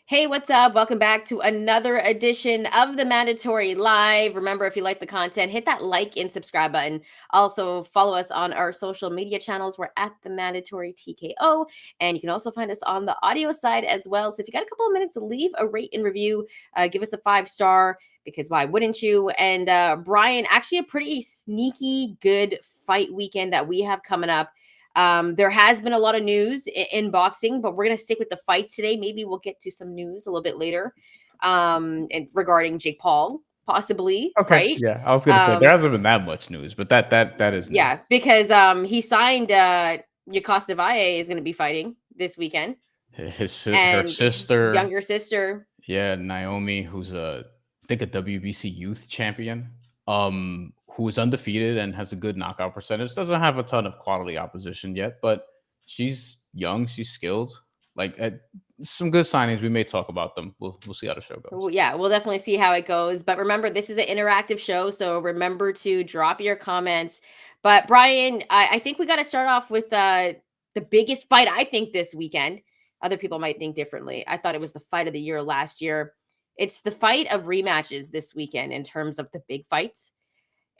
Hey, what's up? Welcome back to another edition of the Mandatory Live. Remember, if you like the content, hit that like and subscribe button. Also, follow us on our social media channels. We're at the Mandatory TKO, and you can also find us on the audio side as well. So, if you got a couple of minutes, leave a rate and review. Give us a 5-star because why wouldn't you? And Brian, actually, a pretty sneaky good fight weekend that we have coming up. There has been a lot of news in boxing, but we're going to stick with the fight today. Maybe we'll get to some news a little bit later and regarding Jake Paul, possibly, Okay, right? yeah, I was gonna say there Um, hasn't been that much news, but that is new. yeah, because he signed Yocosta Valle is going to be fighting this weekend, Her and his sister, younger sister. yeah, Naomi, who's I think a WBC youth champion, who is undefeated and has a good knockout percentage. Doesn't have a ton of quality opposition yet, but she's young, she's skilled. Like some good signings. We may talk about them. We'll see how the show goes. Well, yeah, we'll definitely see how it goes. But remember, this is an interactive show, so remember to drop your comments. But Brian, I think we got to start off with the biggest fight I think this weekend. Other people might think differently. I thought it was the fight of the year last year. It's the fight of rematches this weekend in terms of the big fights.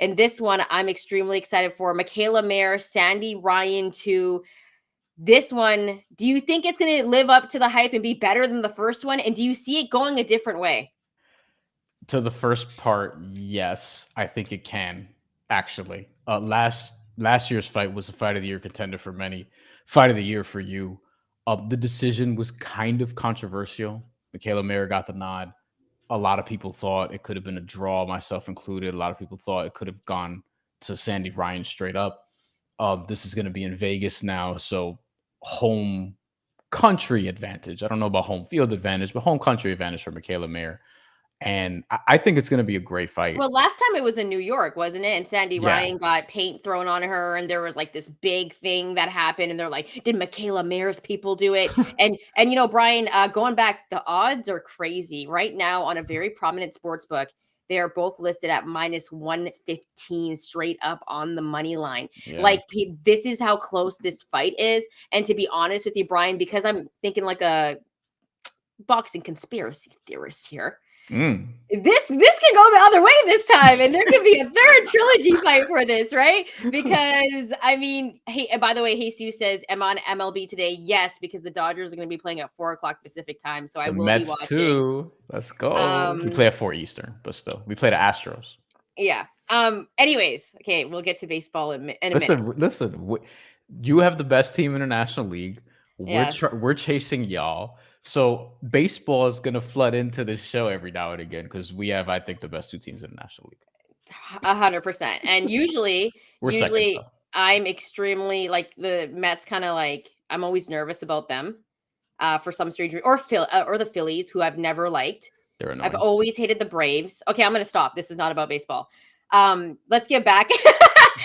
And this one I'm extremely excited for. Mikaela Mayer, Sandy Ryan 2. This one, do you think it's going to live up to the hype and be better than the first one? And do you see it going a different way? To the first part, yes, I think it can actually. Last year's fight was the fight of the year contender for many. Fight of the year for you. The decision was kind of controversial. Michaela Mayer got the nod. A lot of people thought it could have been a draw, myself included. A lot of people thought it could have gone to Sandy Ryan straight up. This is going to be in Vegas now, so home country advantage. I don't know about home field advantage, but home country advantage for Michaela Mayer. And I think it's going to be a great fight. Well, last time it was in New York, wasn't it? And Sandy Yeah. Ryan got paint thrown on her, and there was like this big thing that happened, and they're like, "Did Michaela Mayer's people do it?" And Brian, going back, the odds are crazy right now on a very prominent sports book. They are both listed at -115 straight up on the money line. Yeah. Like this is how close this fight is. And to be honest with you, Brian, because I'm thinking like a boxing conspiracy theorist here. Mm. This can go the other way this time, and there could be a third trilogy fight for this, right? Because I mean, hey, by the way, Jesus says, "Am on MLB today?" Yes, because the Dodgers are going to be playing at 4 o'clock Pacific time, so I The will be Mets watching. too. Let's go. We Um, play at 4 Eastern, but still, we play the Astros. yeah. Anyways, okay, we'll get to baseball in a minute. Listen. You have the best team in the National League. Yeah, We're chasing y'all. So baseball is gonna flood into this show every now and again because we have, I think, the best two teams in the National League. 100%. And usually, We're second though. I'm extremely like the Mets. Kind of like I'm always nervous about them. For some strange reason, or the Phillies, who I've never liked. They're I've annoying. always hated the Braves. Okay, I'm gonna stop. This is not about baseball. Let's get back.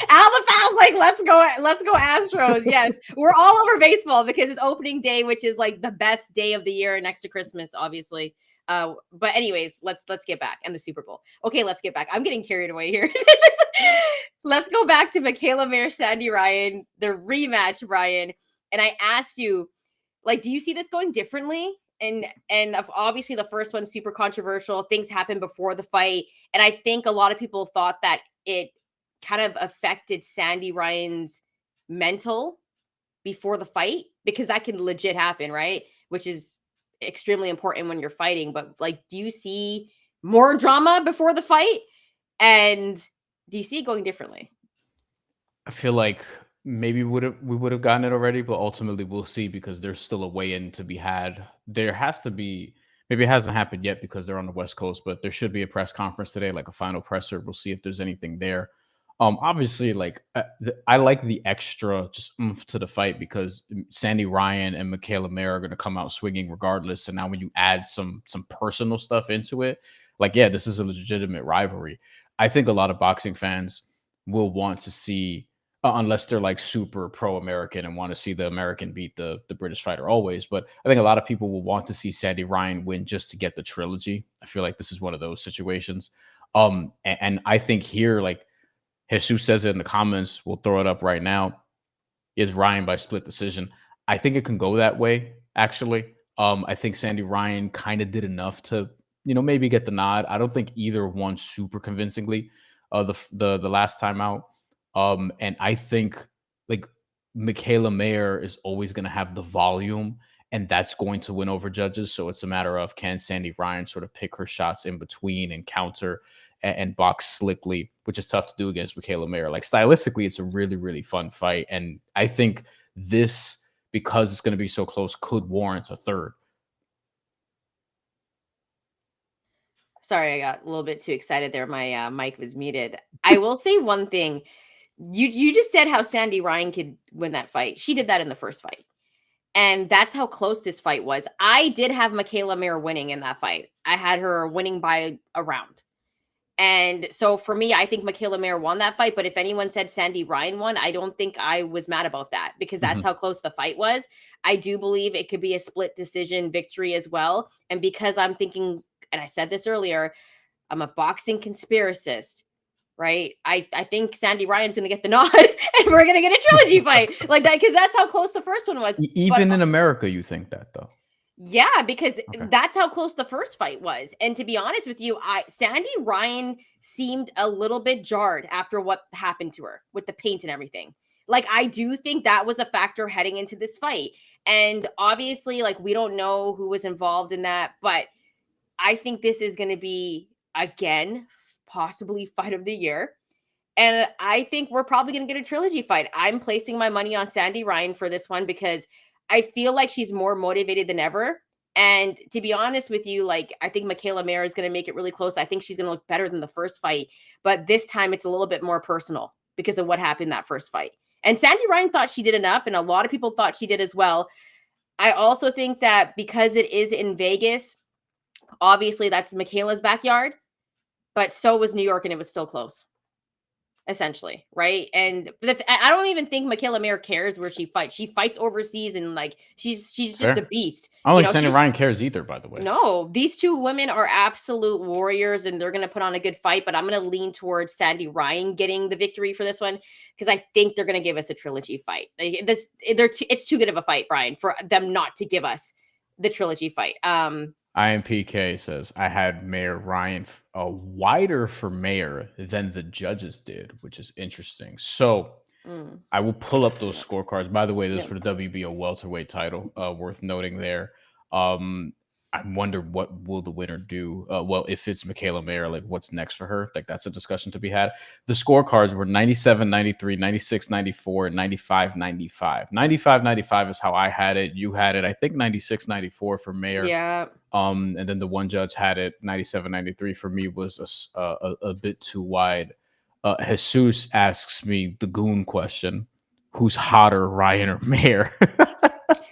Alpha Fowl's like, let's go Astros. Yes, we're all over baseball because it's opening day, which is like the best day of the year next to Christmas, obviously. But anyways, let's get back and the Super Bowl. Okay, let's get back. I'm getting carried away here. Let's go back to Mikaela Mayer, Sandy Ryan, the rematch, Brian. And I asked you, like, do you see this going differently? And obviously the first one's super controversial. Things happened before the fight, and I think a lot of people thought that it kind of affected Sandy Ryan's mental before the fight because that can legit happen, right? Which is extremely important when you're fighting. But like, do you see more drama before the fight? And do you see it going differently? I feel like maybe we would have gotten it already, but ultimately we'll see because there's still a weigh in to be had. There has to be, maybe it hasn't happened yet because they're on the West Coast, but there should be a press conference today, like a final presser. We'll see if there's anything there. Obviously, like I like the extra just oomph to the fight because Sandy Ryan and Michaela Mayer are going to come out swinging regardless. And now when you add some personal stuff into it, like yeah, this is a legitimate rivalry. I think a lot of boxing fans will want to see unless they're like super pro-American and want to see the American beat the British fighter always. But I think a lot of people will want to see Sandy Ryan win just to get the trilogy. I feel like this is one of those situations. And I think here, like Jesus says it in the comments, we'll throw it up right now. Is Ryan by split decision? I think it can go that way, actually. I think Sandy Ryan kind of did enough to, maybe get the nod. I don't think either won super convincingly the last time out. And I think like Mikaela Mayer is always going to have the volume, and that's going to win over judges. So it's a matter of, can Sandy Ryan sort of pick her shots in between and counter and box slickly, which is tough to do against Mikaela Mayer. Like stylistically, it's a really, really fun fight. And I think this, because it's going to be so close, could warrant a third. Sorry, I got a little bit too excited there. My mic was muted. I will say one thing. You just said how Sandy Ryan could win that fight. She did that in the first fight. And that's how close this fight was. I did have Mikaela Mayer winning in that fight. I had her winning by a round. And so for me, I think Mikaela Mayer won that fight. But if anyone said Sandy Ryan won, I don't think I was mad about that, because that's how close the fight was. I do believe it could be a split decision victory as well. And because I'm thinking, and I said this earlier, I'm a boxing conspiracist, right? I think Sandy Ryan's going to get the nod and we're going to get a trilogy fight like that, because that's how close the first one was. Even in America, you think that, though? Yeah, because that's how close the first fight was. And to be honest with you, Sandy Ryan seemed a little bit jarred after what happened to her with the paint and everything. Like, I do think that was a factor heading into this fight. And obviously, like, we don't know who was involved in that, but I think this is going to be, again, possibly fight of the year. And I think we're probably going to get a trilogy fight. I'm placing my money on Sandy Ryan for this one because I feel like she's more motivated than ever. And to be honest with you, like, I think Mikaela Mayer is going to make it really close. I think she's going to look better than the first fight. But this time it's a little bit more personal because of what happened in that first fight. And Sandy Ryan thought she did enough, and a lot of people thought she did as well. I also think that because it is in Vegas, obviously that's Mikaela's backyard, but so was New York, and it was still close. Essentially, right? And I don't even think Mikaela Mayer cares where she fights. She fights overseas, and like she's just a beast. I don't think Sandy Ryan cares either, by the way. No, these two women are absolute warriors, and they're going to put on a good fight. But I'm going to lean towards Sandy Ryan getting the victory for this one, because I think they're going to give us a trilogy fight. It's too good of a fight, Brian, for them not to give us the trilogy fight. IMPK says, I had Mayer Ryan wider for Mayer than the judges did, which is interesting. So I will pull up those scorecards. By the way, this is for the WBO welterweight title, worth noting there. I wonder what will the winner do. Well, if it's Mikaela Mayer, like what's next for her? Like that's a discussion to be had. The scorecards were 97, 93, 96, 94, and 95, 95. 95, 95 is how I had it. You had it, I think 96, 94 for Mayer. Yeah. And then the one judge had it 97, 93. For me was a bit too wide. Jesus asks me the goon question: who's hotter, Ryan or Mayer?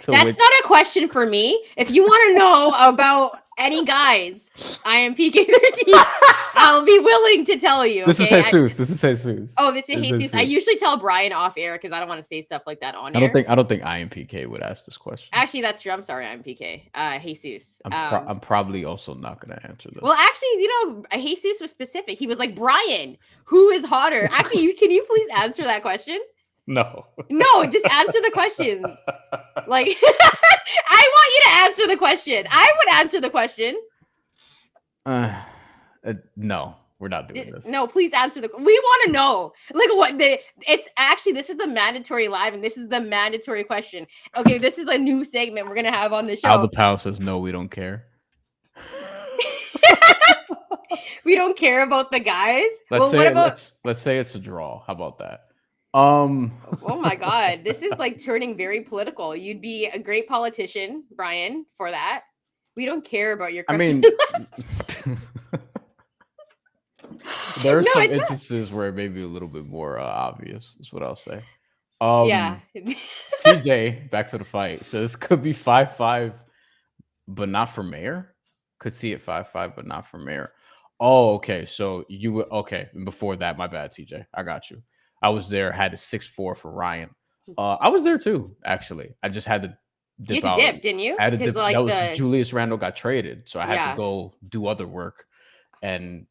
That's not a question for me. If you want to know about any guys, I am PK13. I'll be willing to tell you. This is Jesus. This is Jesus. Oh, this is Jesus. I usually tell Brian off air because I don't want to say stuff like that on air. I don't think IMPK would ask this question. Actually, that's true. I'm sorry, IMPK. Jesus. I'm probably also not going to answer this. Well, actually, Jesus was specific. He was like, Brian, who is hotter? Actually, can you please answer that question? No, just answer the question. Like, I want you to answer the question. I would answer the question. No, we're not doing this. No, please answer we want to know. Like this is the mandatory live, and this is the mandatory question. Okay, this is a new segment we're gonna have on the show. Al the Pal says no, we don't care. We don't care about the guys. Let's say it's a draw. How about that? Oh my God, this is like turning very political. You'd be a great politician, Brian, for that. We don't care about your question. I mean, there are some instances where it may be a little bit more obvious, is what I'll say. Yeah. TJ, back to the fight, says could be 5-5, but not for Mayer. Could see it 5-5, but not for Mayer. Oh, okay. So you were okay. Before that, my bad, TJ. I got you. I was there, had a 6-4 for Ryan. I was there too, actually. I just had to dip out. You had to dip, didn't you? I had to dip. That was Julius Randle got traded, so I had to go do other work. And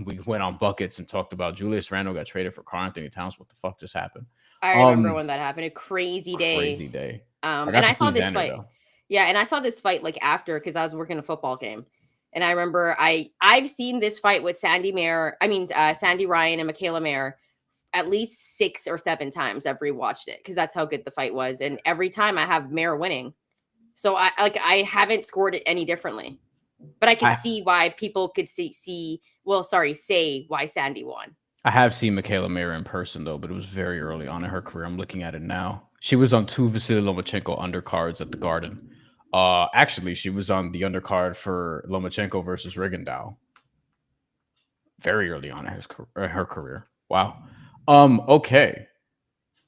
we went on buckets and talked about Julius Randle got traded for Karl Anthony Towns. What the fuck just happened? I remember when that happened. A crazy day. Crazy day. And I saw this fight. Though. Yeah, and I saw this fight like after because I was working a football game, and I remember I've seen this fight with Sandy Ryan and Mikaela Mayer at least 6 or 7 times. I've rewatched it because that's how good the fight was, and every time I have Mayer winning. So I haven't scored it any differently, but I could I see why people could say why Sandy won. I have seen Mikaela Mayer in person though, but it was very early on in her career. I'm looking at it now. She was on two Vasily Lomachenko undercards at the Garden. Actually, she was on the undercard for Lomachenko versus Rigondeaux very early on in her career. Wow. Okay.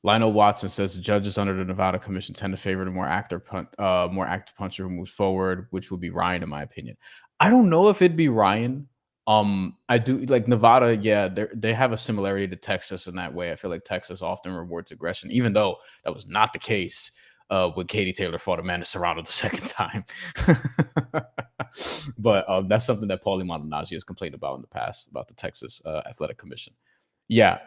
Lionel Watson says the judges under the Nevada Commission tend to favor the more active puncher who moves forward, which would be Ryan, in my opinion. I don't know if it'd be Ryan. I do like Nevada. Yeah, they have a similarity to Texas in that way. I feel like Texas often rewards aggression, even though that was not the case when Katie Taylor fought Amanda Serrano the second time. But that's something that Paulie Malignaggi has complained about in the past about the Texas Athletic Commission. Yeah.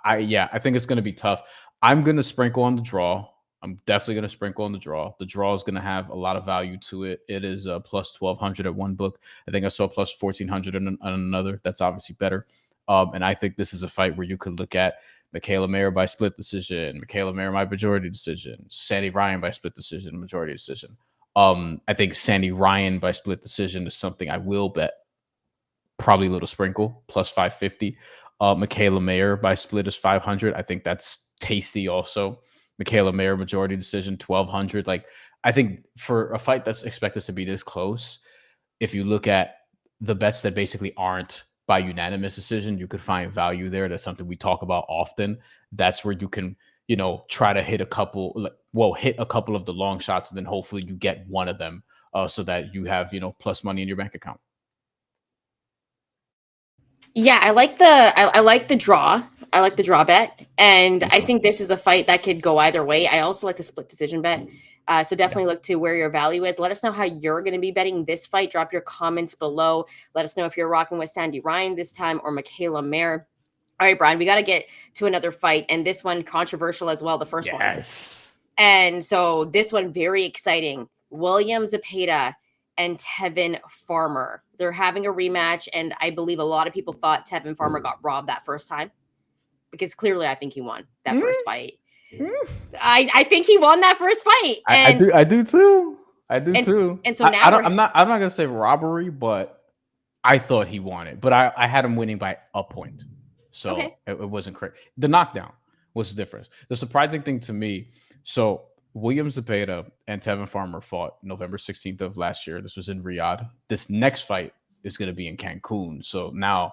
I think it's going to be tough. I'm going to sprinkle on the draw. I'm definitely going to sprinkle on the draw. The draw is going to have a lot of value to it. It is plus 1,200 at one book. I think I saw plus 1,400 on another. That's obviously better. And I think this is a fight where you could look at Mikaela Mayer by split decision, Mikaela Mayer by majority decision, Sandy Ryan by split decision, majority decision. I think Sandy Ryan by split decision is something I will bet. Probably a little sprinkle, plus 550. Mikaela Mayer by split is 500. I think that's tasty also. Mikaela Mayer majority decision 1,200. Like, I think for a fight that's expected to be this close, if you look at the bets that basically aren't by unanimous decision, you could find value there. That's something we talk about often. That's where you can, try to hit a couple of the long shots, and then hopefully you get one of them so that you have, plus money in your bank account. Yeah, I like the draw. I like the draw bet, and I think this is a fight that could go either way. I also like the split decision bet. So definitely look to where your value is. Let us know how you're going to be betting this fight. Drop your comments below. Let us know if you're rocking with Sandy Ryan this time or Mikaela Mayer. All right, Brian, we got to get to another fight, and this one controversial as well. The first one. Yes. And so this one very exciting. William Zepeda and Tevin Farmer. They're having a rematch, and I believe a lot of people thought Tevin Farmer got robbed that first time because clearly I think he won that first fight. I think he won that first fight. And I do too. I do too. And so now I'm not gonna say robbery, but I thought he won it. But I had him winning by a point, so okay. it wasn't crazy. The knockdown was the difference. The surprising thing to me. So William Zepeda and Tevin Farmer fought November 16th of last year. This was in Riyadh. This next fight is going to be in Cancun. So now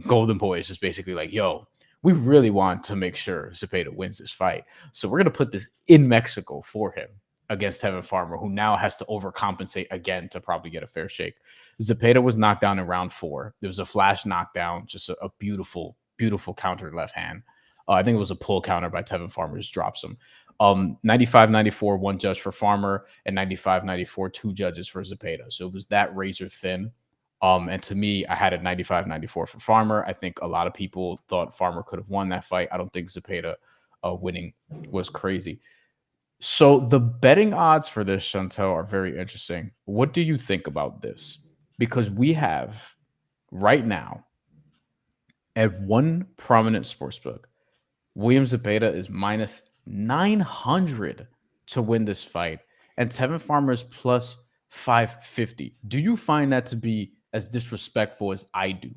Golden Boy is just basically like, yo, we really want to make sure Zepeda wins this fight. So we're going to put this in Mexico for him against Tevin Farmer, who now has to overcompensate again to probably get a fair shake. Zepeda was knocked down in round 4. There was a flash knockdown, just a beautiful, beautiful counter left hand. I think it was a pull counter by Tevin Farmer, just drops him. 95-94, one judge for Farmer, and 95-94, two judges for Zepeda. So it was that razor thin. And to me, I had it 95-94 for Farmer. I think a lot of people thought Farmer could have won that fight. I don't think Zepeda winning was crazy. So the betting odds for this, Shantelle, are very interesting. What do you think about this? Because we have right now at one prominent sportsbook, William Zepeda is minus 900 to win this fight, and Tevin Farmer is plus 550. Do you find that to be as disrespectful as I do?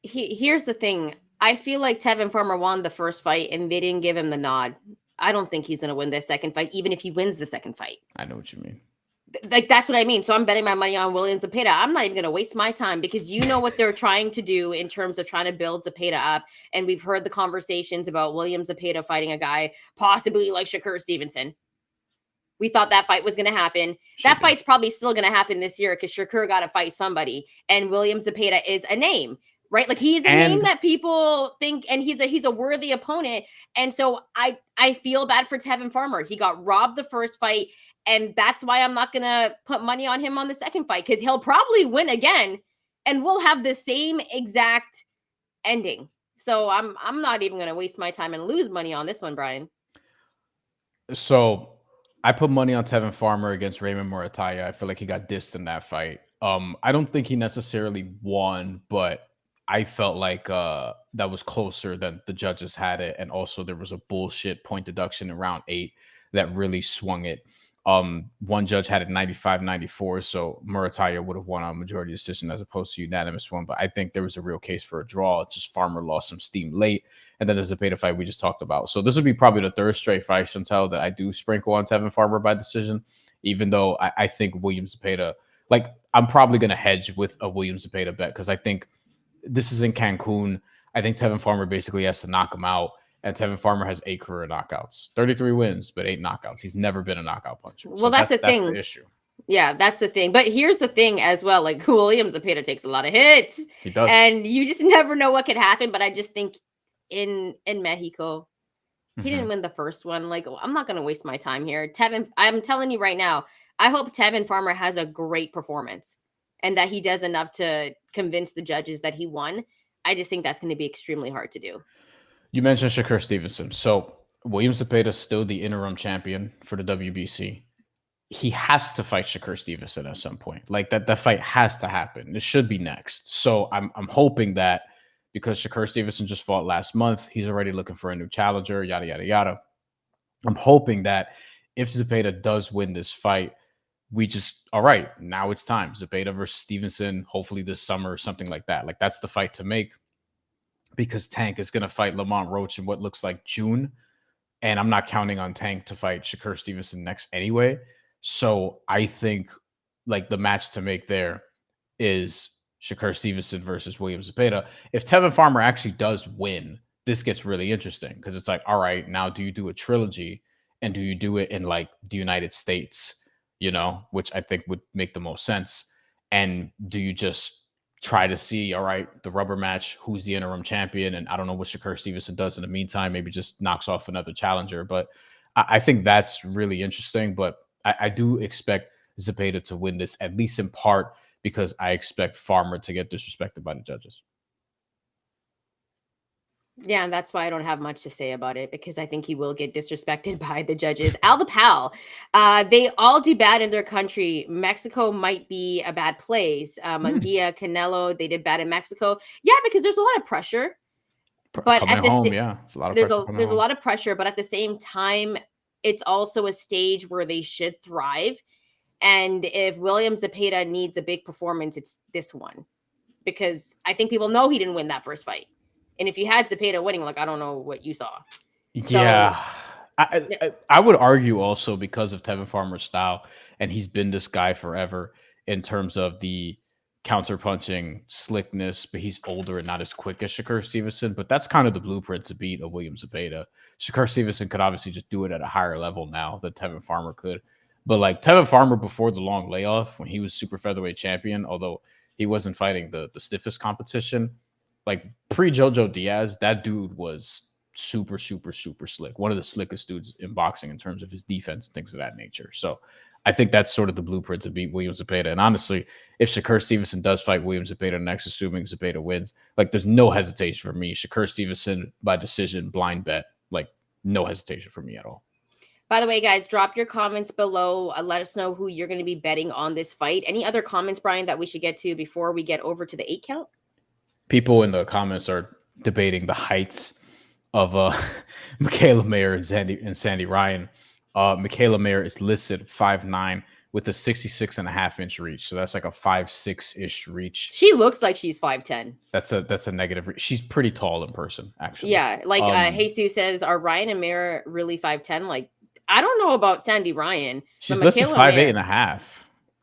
Here's the thing. I feel like Tevin Farmer won the first fight, and they didn't give him the nod. I don't think he's going to win this second fight, even if he wins the second fight. I know what you mean. Like, that's what I mean. So I'm betting my money on William Zepeda. I'm not even going to waste my time because you know what they're trying to do in terms of trying to build Zepeda up. And we've heard the conversations about William Zepeda fighting a guy possibly like Shakur Stevenson. We thought that fight was going to happen. That fight's probably still going to happen this year because Shakur got to fight somebody. And William Zepeda is a name, right? Like, he's a name that people think, and he's a worthy opponent. And so I feel bad for Tevin Farmer. He got robbed the first fight. And that's why I'm not going to put money on him on the second fight, because he'll probably win again and we'll have the same exact ending. So I'm not even going to waste my time and lose money on this one, Brian. So I put money on Tevin Farmer against Raymond Murataya. I feel like he got dissed in that fight. I don't think he necessarily won, but I felt like that was closer than the judges had it, and also there was a bullshit point deduction in round 8 that really swung it. One judge had it 95-94, so Murataya would have won on a majority decision as opposed to unanimous one. But I think there was a real case for a draw. Just Farmer lost some steam late, and then there's a beta fight we just talked about. So this would be probably the third straight fight, Shantelle, that I do sprinkle on Tevin Farmer by decision, even though I think William Zepeda, like, I'm probably going to hedge with a William Zepeda bet because I think this is in Cancun. I think Tevin Farmer basically has to knock him out. And Tevin Farmer has 8 career knockouts, 33 wins, but 8 knockouts. He's never been a knockout puncher. Well, So that's the that's thing. the issue. Yeah, that's the thing. But here's the thing as well. Like William Zepeda takes a lot of hits. He does. And you just never know what could happen. But I just think in Mexico, he didn't win the first one. Like, I'm not going to waste my time here. Tevin, I'm telling you right now, I hope Tevin Farmer has a great performance and that he does enough to convince the judges that he won. I just think that's going to be extremely hard to do. You mentioned Shakur Stevenson. So William Zepeda is still the interim champion for the WBC. He has to fight Shakur Stevenson at some point. Like that fight has to happen. It should be next. So I'm hoping that because Shakur Stevenson just fought last month, he's already looking for a new challenger, yada yada yada. I'm hoping that if Zepeda does win this fight, we just, all right, now it's time. Zepeda versus Stevenson, hopefully this summer or something like that. Like that's the fight to make because Tank is going to fight Lamont Roach in what looks like June. And I'm not counting on Tank to fight Shakur Stevenson next anyway. So I think like the match to make there is Shakur Stevenson versus William Zepeda. If Tevin Farmer actually does win, this gets really interesting because it's like, all right, now do you do a trilogy and do you do it in like the United States, which I think would make the most sense? And do you just try to see, all right, the rubber match, who's the interim champion? And I don't know what Shakur Stevenson does in the meantime, maybe just knocks off another challenger. But I think that's really interesting. But I do expect Zepeda to win this, at least in part, because I expect Farmer to get disrespected by the judges. Yeah, and that's why I don't have much to say about it because I think he will get disrespected by the judges. Al the Pal, they all do bad in their country. Mexico might be a bad place. Munguia, Canelo, they did bad in Mexico. Yeah, because there's a lot of pressure. But coming at the home, yeah, it's a lot of there's a lot of pressure. But at the same time, it's also a stage where they should thrive. And if William Zepeda needs a big performance, it's this one because I think people know he didn't win that first fight. And if you had Zepeda winning, like, I don't know what you saw. Yeah. I would argue also because of Tevin Farmer's style, and he's been this guy forever in terms of the counterpunching slickness, but he's older and not as quick as Shakur Stevenson. But that's kind of the blueprint to beat a William Zepeda. Shakur Stevenson could obviously just do it at a higher level now than Tevin Farmer could. But like Tevin Farmer before the long layoff, when he was super featherweight champion, although he wasn't fighting the stiffest competition, like pre-Jojo Diaz, that dude was super, super, super slick. One of the slickest dudes in boxing in terms of his defense and things of that nature. So I think that's sort of the blueprint to beat William Zepeda. And honestly, if Shakur Stevenson does fight William Zepeda next, assuming Zepeda wins, like there's no hesitation for me. Shakur Stevenson by decision, blind bet, like no hesitation for me at all. By the way, guys, drop your comments below. Let us know who you're going to be betting on this fight. Any other comments, Brian, that we should get to before we get over to the 8 count? People in the comments are debating the heights of Mikaela Mayer and Sandy Ryan. Mikaela Mayer is listed 5'9" with a 66.5-inch reach. So that's like a 5'6"-ish reach. She looks like she's 5'10". That's a negative reach. She's pretty tall in person, actually. Yeah, like Jesus says, are Ryan and Mayer really 5'10"? Like, I don't know about Sandy Ryan. She's listed 5'8.5".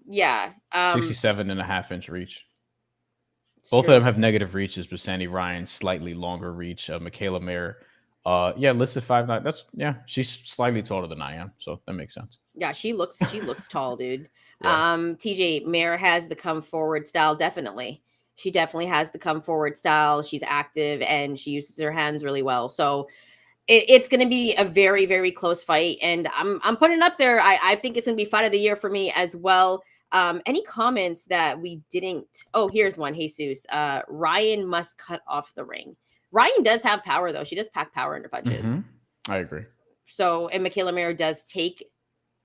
Yeah. 67.5-inch reach. Both of them have negative reaches, but Sandy Ryan slightly longer reach. Mikaela Mayer, listed 5'9". That's she's slightly taller than I am, so that makes sense. Yeah, she looks tall, dude. Yeah. TJ, Mayer has the come forward style, definitely. She definitely has the come forward style. She's active and she uses her hands really well. So it's going to be a very, very close fight, and I'm putting it up there. I think it's going to be fight of the year for me as well. Any comments that we didn't? Oh, here's one. Jesus, Ryan must cut off the ring. Ryan does have power, though. She does pack power in her punches. I agree. So, and Mikaela Mayer does take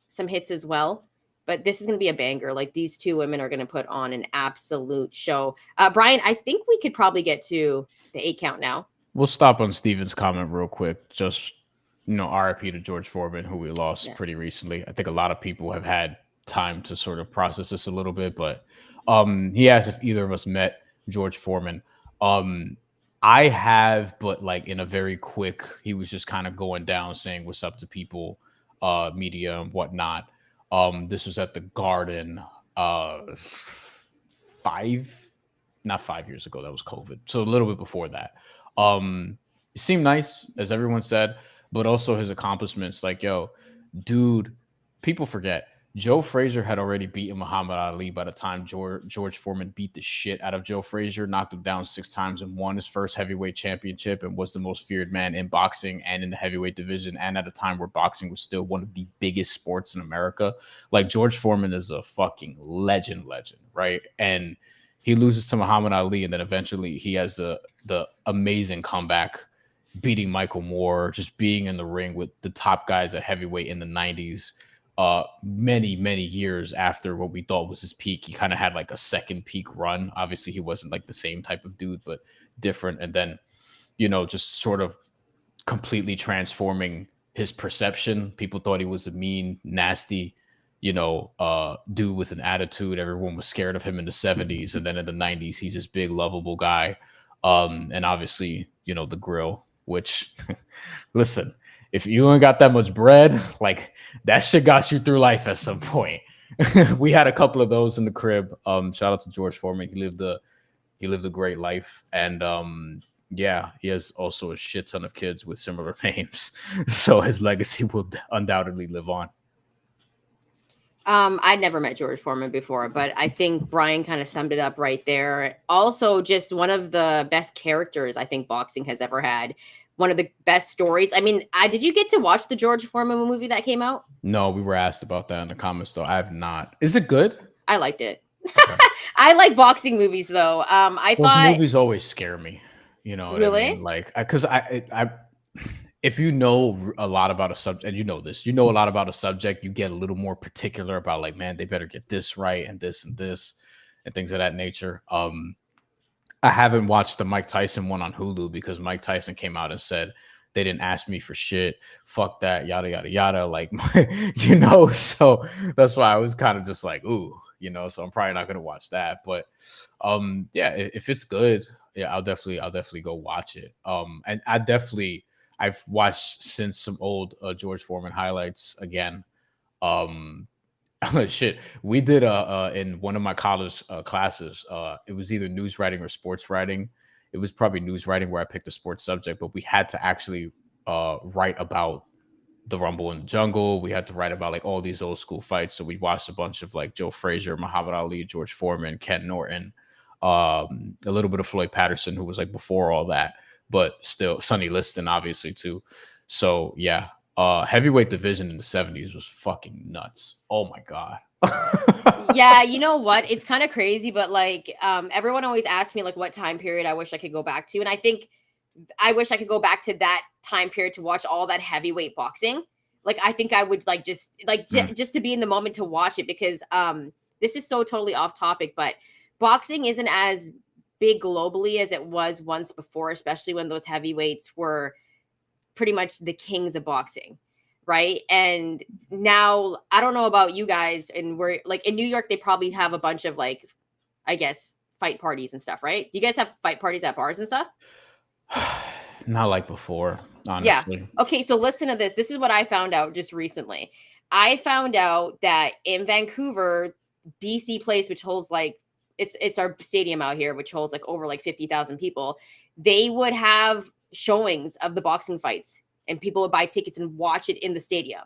some hits as well. But this is going to be a banger. Like these two women are going to put on an absolute show. Bryan, I think we could probably get to the 8 count now. We'll stop on Steven's comment real quick. Just, RIP to George Foreman, who we lost Yeah. pretty recently. I think a lot of people have had time to sort of process this a little bit, but he asked if either of us met George Foreman. I have, but like in a very quick, he was just kind of going down saying what's up to people, media and whatnot. This was at the Garden, five, not 5 years ago. That was COVID. So a little bit before that. It seemed nice, as everyone said, but also his accomplishments. Like, yo, dude, people forget Joe Frazier had already beaten Muhammad Ali by the time George Foreman beat the shit out of Joe Frazier, knocked him down 6 times and won his first heavyweight championship, and was the most feared man in boxing and in the heavyweight division, and at a time where boxing was still one of the biggest sports in America. Like, George Foreman is a fucking legend, right? And he loses to Muhammad Ali, and then eventually he has the amazing comeback, beating Michael Moore, just being in the ring with the top guys at heavyweight in the 90s. Many years after what we thought was his peak. He kind of had like a second peak run. Obviously, he wasn't like the same type of dude, but different. And then, just sort of completely transforming his perception. People thought he was a mean, nasty, dude with an attitude. Everyone was scared of him in the 70s. And then in the 90s, he's this big, lovable guy. And obviously, the grill, which, listen, if you ain't got that much bread, like that shit got you through life at some point. We had a couple of those in the crib. Shout out to George Foreman. He lived a great life. And yeah, he has also a shit ton of kids with similar names. So his legacy will undoubtedly live on. I'd never met George Foreman before, but I think Bryan kind of summed it up right there. Also, just one of the best characters I think boxing has ever had. One of the best stories. I mean, did you get to watch the George Foreman movie that came out? No, we were asked about that in the comments, though. I have not. Is it good? I liked it. Okay. I like boxing movies, though. Those movies always scare me. You know what really? I mean? Like, because I if you know a lot about a subject, and you know a lot about a subject, you get a little more particular about, like, man, they better get this right and this and this and things of that nature. I haven't watched the Mike Tyson one on Hulu because Mike Tyson came out and said they didn't ask me for shit. Fuck that, yada, yada, yada. Like, so that's why I was kind of just like, ooh, so I'm probably not going to watch that. But yeah, if it's good, yeah, I'll definitely go watch it. And I've watched since some old George Foreman highlights again. Shit, we did in one of my college classes. It was either news writing or sports writing. It was probably news writing where I picked a sports subject, but we had to actually write about the Rumble in the Jungle. We had to write about like all these old school fights. So we watched a bunch of like Joe Frazier, Muhammad Ali, George Foreman, Ken Norton, a little bit of Floyd Patterson, who was like before all that, but still Sonny Liston, obviously too. So yeah. Heavyweight division in the 70s was fucking nuts. Oh my God. Yeah, you know what? It's kind of crazy, but like everyone always asks me like what time period I wish I could go back to. And I think I wish I could go back to that time period to watch all that heavyweight boxing. Like I think I would like just to be in the moment to watch it, because this is so totally off topic, but boxing isn't as big globally as it was once before, especially when those heavyweights were pretty much the kings of boxing, right? And now I don't know about you guys, and we're like in New York, they probably have a bunch of like, I guess, fight parties and stuff, right? Do you guys have fight parties at bars and stuff? Not like before, honestly. Yeah. Okay, so listen to this. This is what I found out just recently. I found out that in Vancouver, BC Place, which holds like it's our stadium out here, which holds like over like 50,000 people, they would have showings of the boxing fights, and people would buy tickets and watch it in the stadium,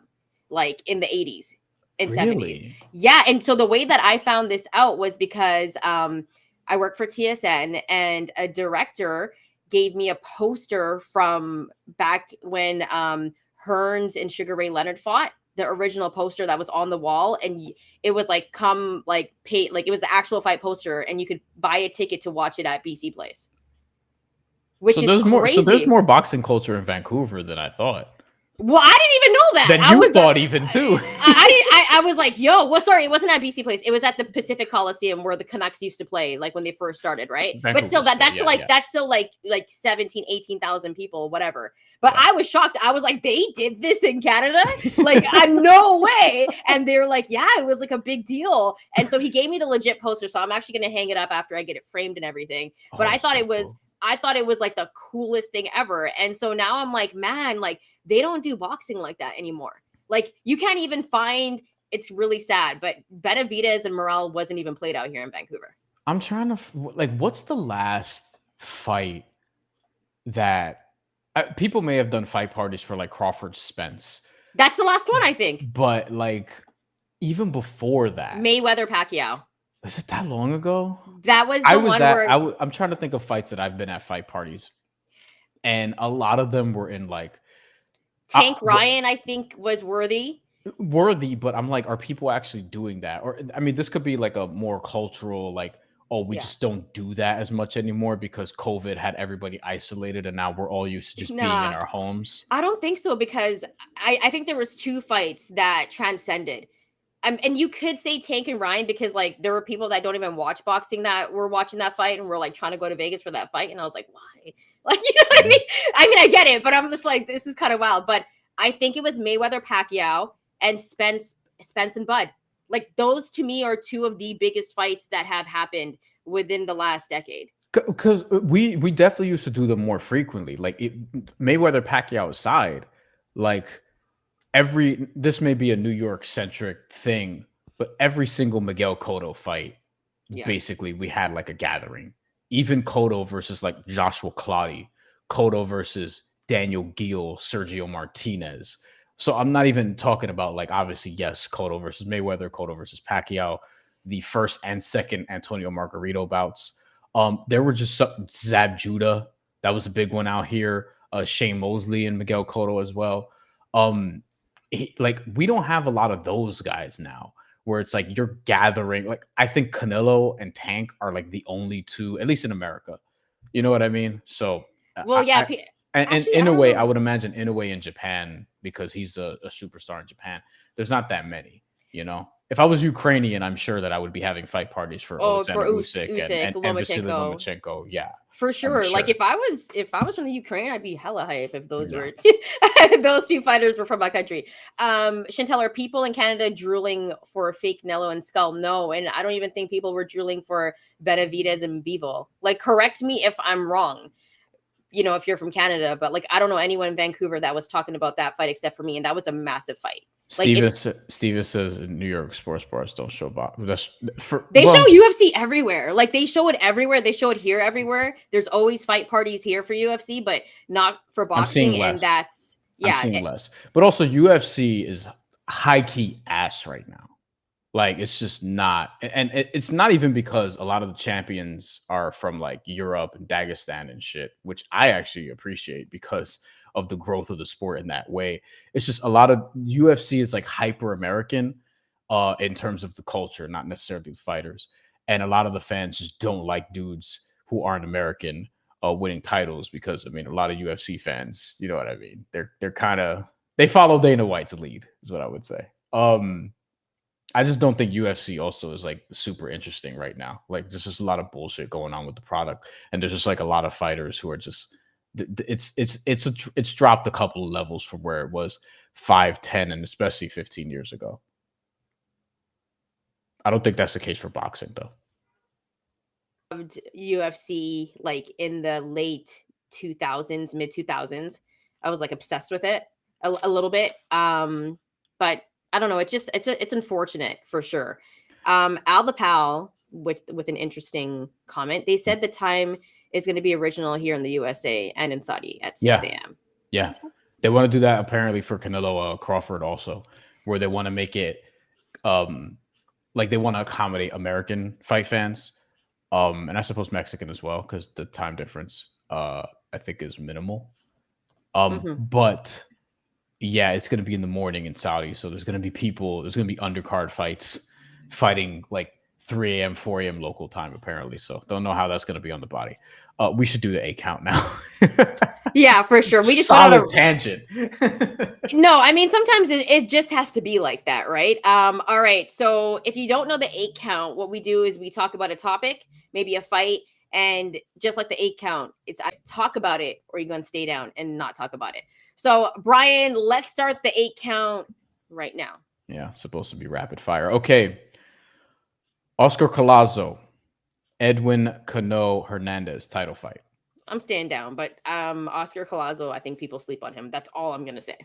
like in the 80s and Really? 70s. Yeah. And so the way that I found this out was because I work for TSN, and a director gave me a poster from back when Hearns and Sugar Ray Leonard fought, the original poster that was on the wall, and it was like pay, like it was the actual fight poster, and you could buy a ticket to watch it at BC Place. Which is crazy. So there's more boxing culture in Vancouver than I thought. Well, I didn't even know that. Then you thought even too. I was like, yo, well, sorry, it wasn't at BC Place. It was at the Pacific Coliseum where the Canucks used to play, like when they first started, right? But still, that's still like 17, 18,000 people, whatever. But I was shocked. I was like, they did this in Canada? Like, no way. And they're like, yeah, it was like a big deal. And so he gave me the legit poster. So I'm actually going to hang it up after I get it framed and everything. But I thought it was like the coolest thing ever. And so now I'm like, man, like they don't do boxing like that anymore. Like you can't even find, it's really sad, but Benavidez and Morel wasn't even played out here in Vancouver. I'm trying to like, what's the last fight that people may have done fight parties for, like Crawford Spence. That's the last one, I think. But like even before that, Mayweather Pacquiao. Was it that long ago? That was the one where I'm trying to think of fights that I've been at fight parties, and a lot of them were in like Tank Ryan, I think, was worthy, but I'm like, are people actually doing that? Or I mean, this could be like a more cultural, like, oh, we just don't do that as much anymore because COVID had everybody isolated, and now we're all used to just being in our homes. I don't think so, because I think there was 2 fights that transcended. And you could say Tank and Ryan, because like there were people that don't even watch boxing that were watching that fight and were like trying to go to Vegas for that fight. And I was like, why? Like, you know what I mean? I mean, I get it, but I'm just like, this is kind of wild. But I think it was Mayweather Pacquiao and Spence and Bud. Like those to me are 2 of the biggest fights that have happened within the last decade. Because we definitely used to do them more frequently. Like Mayweather Pacquiao aside, like this may be a New York centric thing, but every single Miguel Cotto fight, basically we had like a gathering. Even Cotto versus like Joshua Clottey, Cotto versus Daniel Geale, Sergio Martinez. So I'm not even talking about like, obviously, yes, Cotto versus Mayweather, Cotto versus Pacquiao, the first and second Antonio Margarito bouts. There were just Zab Judah. That was a big one out here. Shane Mosley and Miguel Cotto as well. Like we don't have a lot of those guys now where it's like you're gathering. Like I think Canelo and Tank are like the only 2, at least in America. You know what I mean? So well, yeah. And in a way, I would imagine in a way in Japan, because he's a superstar in Japan, there's not that many, you know. If I was Ukrainian, I'm sure that I would be having fight parties for Alexander Usyk and Vasily Lomachenko. Yeah, for sure. Like if I was from the Ukraine, I'd be hella hype if those were those 2 fighters were from my country. Shantelle, are people in Canada drooling for fake Nello and Skull? No, and I don't even think people were drooling for Benavidez and Bivol. Like, correct me if I'm wrong, you know, if you're from Canada, but like I don't know anyone in Vancouver that was talking about that fight except for me, and that was a massive fight. Steven says New York sports bars don't show boxing. Show UFC everywhere. Like they show it everywhere. They show it here everywhere. There's always fight parties here for UFC, but not for boxing. And that's I'm seeing less. But also UFC is high key ass right now. Like it's just not, and it's not even because a lot of the champions are from like Europe and Dagestan and shit, which I actually appreciate because of the growth of the sport in that way. It's just a lot of UFC is like hyper American in terms of the culture, not necessarily the fighters. And a lot of the fans just don't like dudes who aren't American winning titles because, I mean, a lot of UFC fans, you know what I mean? They're kind of, they follow Dana White's lead is what I would say. I just don't think UFC also is like super interesting right now. Like there's just a lot of bullshit going on with the product. And there's just like a lot of fighters who are just, it's dropped a couple of levels from where it was 5, 10, and especially 15 years ago. I don't think that's the case for boxing though. UFC like in the late 2000s, mid 2000s. I was like obsessed with it a little bit. But I don't know. It's unfortunate for sure. Al the Pal with an interesting comment. They said the time is going to be original here in the USA and in Saudi at 6 a.m. Yeah. They want to do that apparently for Canelo Crawford also, where they want to make it like they want to accommodate American fight fans. And I suppose Mexican as well, because the time difference I think is minimal. But yeah, it's going to be in the morning in Saudi. So there's going to be undercard fights fighting like 3 a.m., 4 a.m. local time, apparently. So don't know how that's going to be on the body. We should do the 8 count now. Yeah, for sure. We just went on Solid a tangent. no, I mean sometimes it just has to be like that, right? All right. So if you don't know the 8 count, what we do is we talk about a topic, maybe a fight, and just like the 8 count, it's I talk about it or you're gonna stay down and not talk about it. So Brian, let's start the 8 count right now. Yeah, it's supposed to be rapid fire. Okay. Oscar Collazo, Edwin Cano Hernandez title fight. I'm staying down, but Oscar Collazo, I think people sleep on him. That's all I'm gonna say.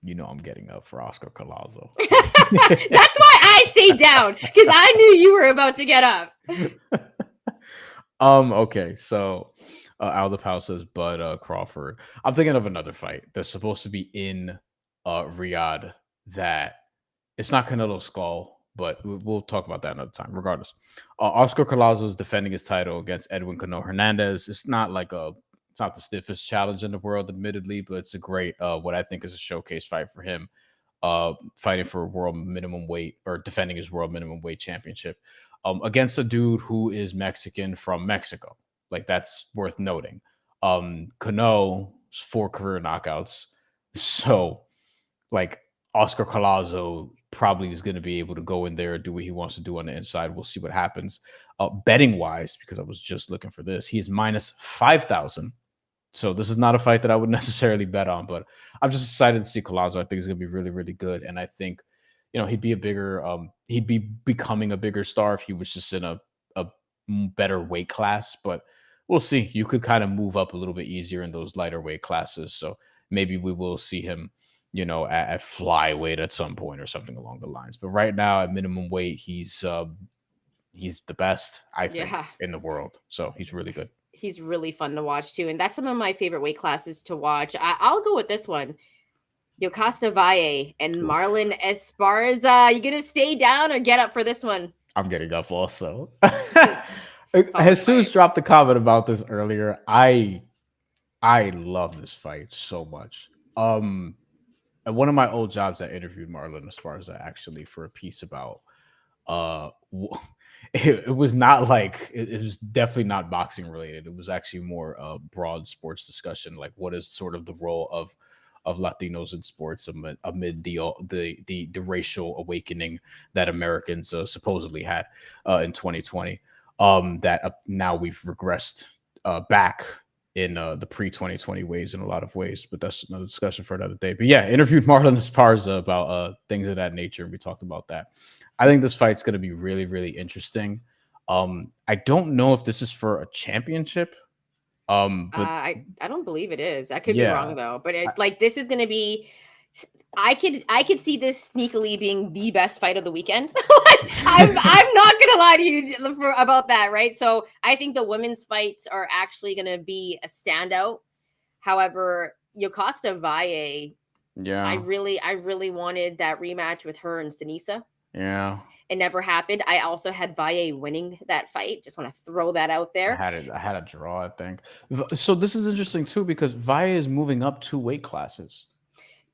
You know I'm getting up for Oscar Collazo. That's why I stayed down because I knew you were about to get up. Okay, so Alda Powell says Bud Crawford. I'm thinking of another fight that's supposed to be in Riyadh that it's not Canelo Skull, but we'll talk about that another time. Regardless, Oscar Collazo is defending his title against Edwin Cano Hernandez. It's not the stiffest challenge in the world, admittedly, but it's a great, what I think is a showcase fight for him, fighting for world minimum weight or defending his world minimum weight championship against a dude who is Mexican from Mexico. Like that's worth noting. Cano's 4 career knockouts, so like Oscar Collazo probably is going to be able to go in there, do what he wants to do on the inside. We'll see what happens. Betting wise, because I was just looking for this, he is minus 5,000. So this is not a fight that I would necessarily bet on, but I'm just excited to see Collazo. I think he's going to be really, really good, and I think he'd be a bigger, he'd be becoming a bigger star if he was just in a better weight class. But we'll see. You could kind of move up a little bit easier in those lighter weight classes, so maybe we will see him at flyweight at some point or something along the lines. But right now at minimum weight, he's the best, I think, Yeah. in the world. So he's really good. He's really fun to watch too, and that's some of my favorite weight classes to watch. I'll go with this one. Yocasta Valle and Oof. Marlon Esparza. You gonna stay down or get up for this one? I'm getting up also. This is solid Jesus fight. dropped a comment about this earlier. I love this fight so much. At one of my old jobs, I interviewed Marlon Esparza actually for a piece about uh it was not like it was definitely not boxing related. It was actually more broad sports discussion, like what is sort of the role of Latinos in sports amid the racial awakening that Americans supposedly had in 2020. That now we've regressed back in the pre-2020 ways in a lot of ways, but that's another discussion for another day. But yeah, interviewed Marlon Esparza about things of that nature, and we talked about that. I think this fight's going to be really, really interesting. I don't know if this is for a championship, but I don't believe it is. I could be yeah, wrong though, but like this is gonna be. I could see this sneakily being the best fight of the weekend. I'm not gonna lie to you about that, right? So I think the women's fights are actually gonna be a standout. However, Yocasta Valle, yeah, I really wanted that rematch with her and Sinisa. yeah. It never happened. I also had Valle winning that fight. Just want to throw that out I there. had it. I had a draw, I think. So this is interesting too because Vaya is moving up 2 weight classes.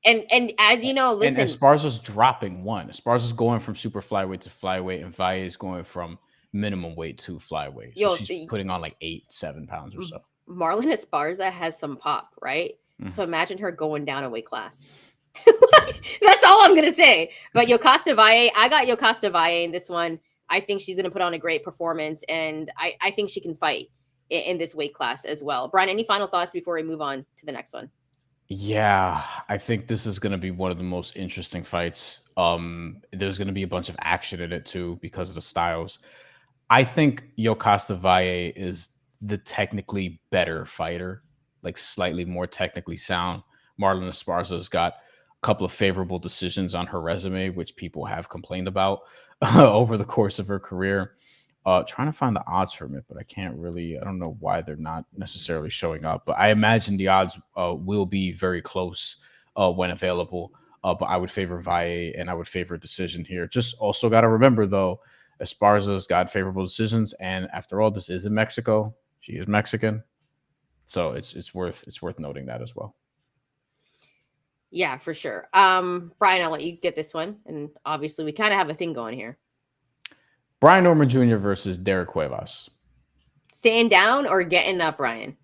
And as you know, And listen, Esparza's dropping one. Esparza's going from super flyweight to flyweight, and Valle is going from minimum weight to flyweight. So yo, she's putting on like 8-7 pounds or so. Marlon Esparza has some pop, right? Mm. So imagine her going down a weight class. That's all I'm gonna say. But Yocasta Valle, I got Yocasta Valle in this one. I think she's gonna put on a great performance, and I think she can fight in this weight class as well. Brian, any final thoughts before we move on to the next one? Yeah, I think this is going to be one of the most interesting fights. There's going to be a bunch of action in it too because of the styles. I think Yocasta Valle is the technically better fighter, like slightly more technically sound. Marlon Esparza's got a couple of favorable decisions on her resume, which people have complained about over the course of her career. Trying to find the odds from it, but I can't really. I don't know why they're not necessarily showing up, but I imagine the odds will be very close when available. But I would favor Valle and I would favor a decision here. Just also got to remember though, Esparza's got favorable decisions, and after all, this is in Mexico. She is Mexican, so it's worth noting that as well. Yeah, for sure. Brian, I'll let you get this one, and obviously we kind of have a thing going here. Brian Norman Jr. versus Derek Cuevas. Staying down or getting up, Brian?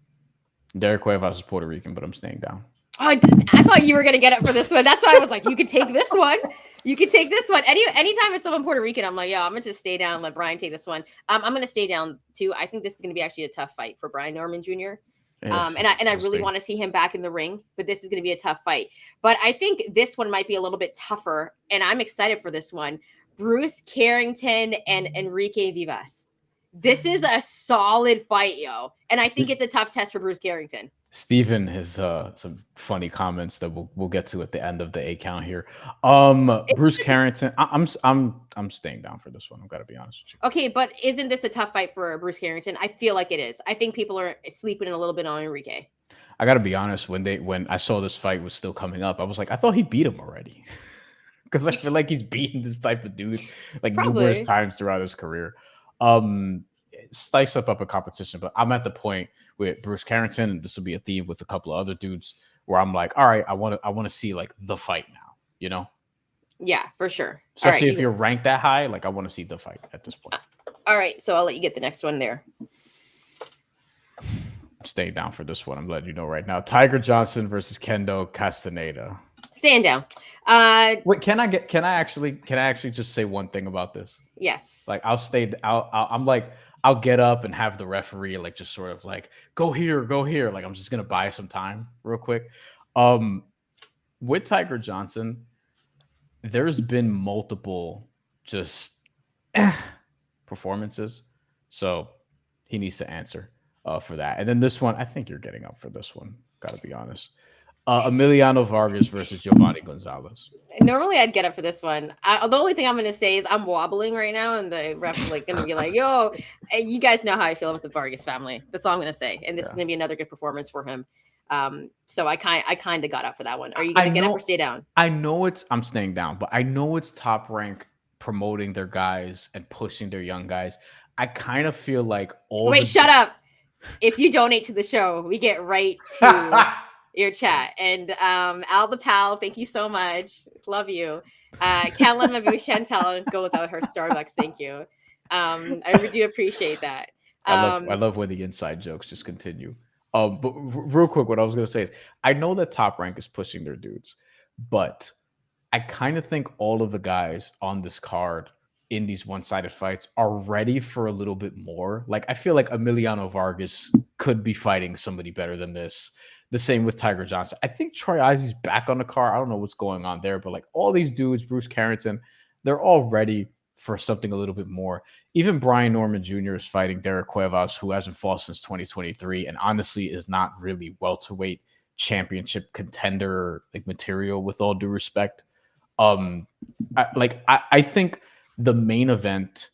Derek Cuevas is Puerto Rican, but I'm staying down. Oh, I thought you were gonna get it for this one. That's why I was like, you could take this one. You could take this one. Anytime it's someone Puerto Rican, I'm like, yeah, I'm gonna just stay down. Let Bryan take this one. I'm gonna stay down too. I think this is gonna be actually a tough fight for Bryan Norman Jr. Yes, And I we'll really see. want to see him back in the ring, but this is going to be a tough fight. But I think this one might be a little bit tougher, and I'm excited for this one. Bruce Carrington and Enrique Vivas. This is a solid fight, yo, and I think it's a tough test for Bruce Carrington. Steven has some funny comments that we'll get to at the end of the A count here. Bruce Carrington, I'm staying down for this one. I've got to be honest with you. Okay, but isn't this a tough fight for Bruce Carrington? I feel like it is. I think people are sleeping a little bit on Enrique. I got to be honest. When I saw this fight was still coming up, I was like, I thought he beat him already, because I feel like he's beaten this type of dude like numerous Probably. times throughout his career. Slice up a competition, but I'm at the point with Bruce Carrington, and this will be a theme with a couple of other dudes where I'm like, all right, I want to see like the fight now, you know, Yeah, for sure. All right. especially if you're ranked that high. Like I want to see the fight at this point. All right. So I'll let you get the next one there. I'm staying down for this one. I'm letting you know right now. Tiger Johnson versus Kendo Castaneda. Stand down. Wait, can I actually just say one thing about this? Yes. Like I'm like, I'll get up and have the referee like just sort of like go here. Like I'm just gonna buy some time real quick. With Tiger Johnson, there's been multiple just performances, so he needs to answer for that. And then this one, I think you're getting up for this one. Got to be honest. Emiliano Vargas versus Giovanni Gonzalez. Normally I'd get up for this one. The only thing I'm going to say is I'm wobbling right now, and the ref's like going to be like, "Yo, you guys know how I feel about the Vargas family." That's all I'm going to say. And this is going to be another good performance for him. So I kind of got up for that one. Are you going to get up or stay down? I know I'm staying down, but I know it's Top Rank promoting their guys and pushing their young guys. I kind of feel like shut up. If you donate to the show, we get right to your chat. And Al the Pal, thank you so much. Love you. Can't let my boo Shantelle go without her Starbucks. Thank you. I really do appreciate that. I love when the inside jokes just continue. But real quick, what I was going to say is I know that Top Rank is pushing their dudes, but I kind of think all of the guys on this card in these one-sided fights are ready for a little bit more. Like I feel like Emiliano Vargas could be fighting somebody better than this. The same with Tiger Johnson. I think Troy Izzy's back on the card. I don't know what's going on there, but like all these dudes, Bruce Carrington, they're all ready for something a little bit more. Even Bryan Norman Jr. is fighting Derek Cuevas, who hasn't fought since 2023, and honestly is not really welterweight championship contender like material. With all due respect, I think the main event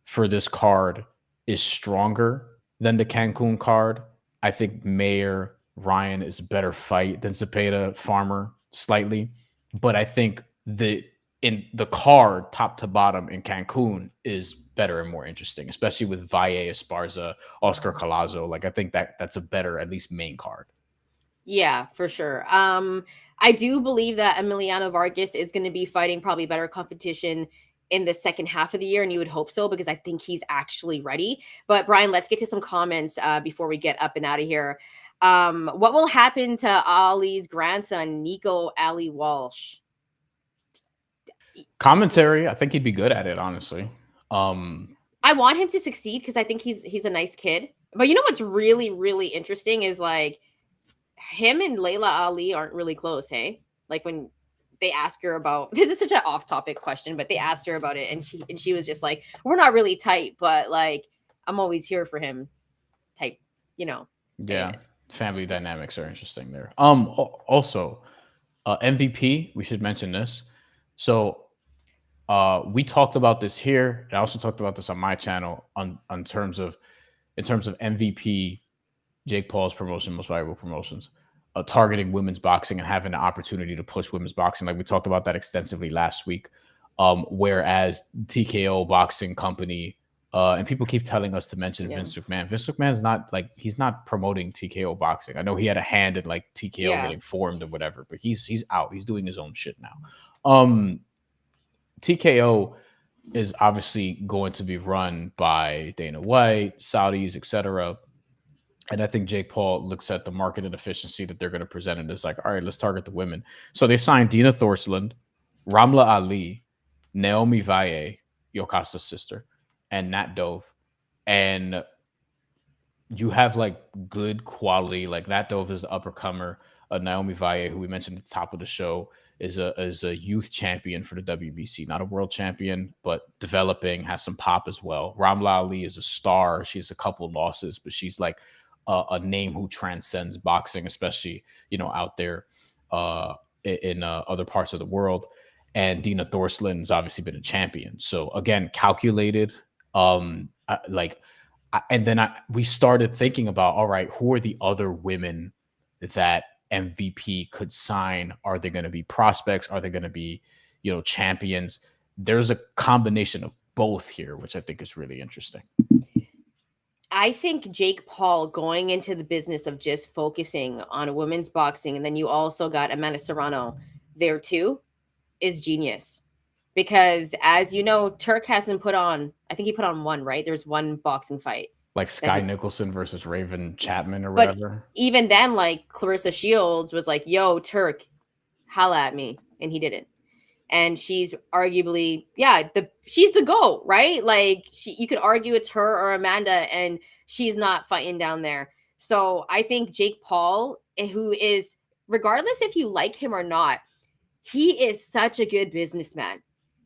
for this card is stronger than the Cancun card. I think Mayer Ryan is a better fight than Zepeda Farmer slightly, but I think in the card top to bottom in Cancun is better and more interesting, especially with Valle Esparza, Oscar Collazo. Like I think that's a better at least main card. Yeah, for sure. I do believe that Emiliano Vargas is going to be fighting probably better competition in the second half of the year, and you would hope so because I think he's actually ready. But Bryan, let's get to some comments before we get up and out of here. What will happen to Ali's grandson, Nico Ali Walsh? Commentary, I think he'd be good at it, honestly. I want him to succeed because I think he's a nice kid. But you know what's really, really interesting is like him and Layla Ali aren't really close, hey? Like when they ask her about this is such an off-topic question, but they asked her about it and she was just like, we're not really tight, but like I'm always here for him type, you know. Yeah. Anyways. Family dynamics are interesting there. Also, MVP, we should mention this. So we talked about this here, and I also talked about this on my channel on terms of MVP, Jake Paul's promotion, Most Valuable Promotions, targeting women's boxing and having the opportunity to push women's boxing. Like we talked about that extensively last week. Whereas TKO Boxing Company, and people keep telling us to mention Vince McMahon. Vince McMahon's not like he's not promoting TKO Boxing. I know he had a hand in like TKO getting formed or whatever, but he's out. He's doing his own shit now. TKO is obviously going to be run by Dana White, Saudis, etc. And I think Jake Paul looks at the market inefficiency that they're going to present and is like, all right, let's target the women. So they signed Dina Thorsland, Ramla Ali, Naomi Valle, Yokasa's sister, and Nat Dove. And you have like good quality. Like Nat Dove is the uppercomer. Naomi Valle, who we mentioned at the top of the show, is a youth champion for the WBC, not a world champion, but developing, has some pop as well. Ramla Ali is a star. She has a couple losses, but she's like a name who transcends boxing, especially out there in other parts of the world. And Dina Thorsland's obviously been a champion. So again, calculated. Like and then we started thinking about, all right, who are the other women that MVP could sign? Are they going to be prospects? Are they going to be, champions? There's a combination of both here, which I think is really interesting. I think Jake Paul going into the business of just focusing on women's boxing, and then you also got Amanda Serrano there too, is genius. Because as you know, Turk hasn't put on, I think he put on one, right? There's one boxing fight. Like Sky Nicholson versus Raven Chapman or but whatever. Even then, like Clarissa Shields was like, yo, Turk, holla at me. And he didn't. And she's arguably, she's the GOAT, right? Like you could argue it's her or Amanda, and she's not fighting down there. So I think Jake Paul, who is, regardless if you like him or not, he is such a good businessman.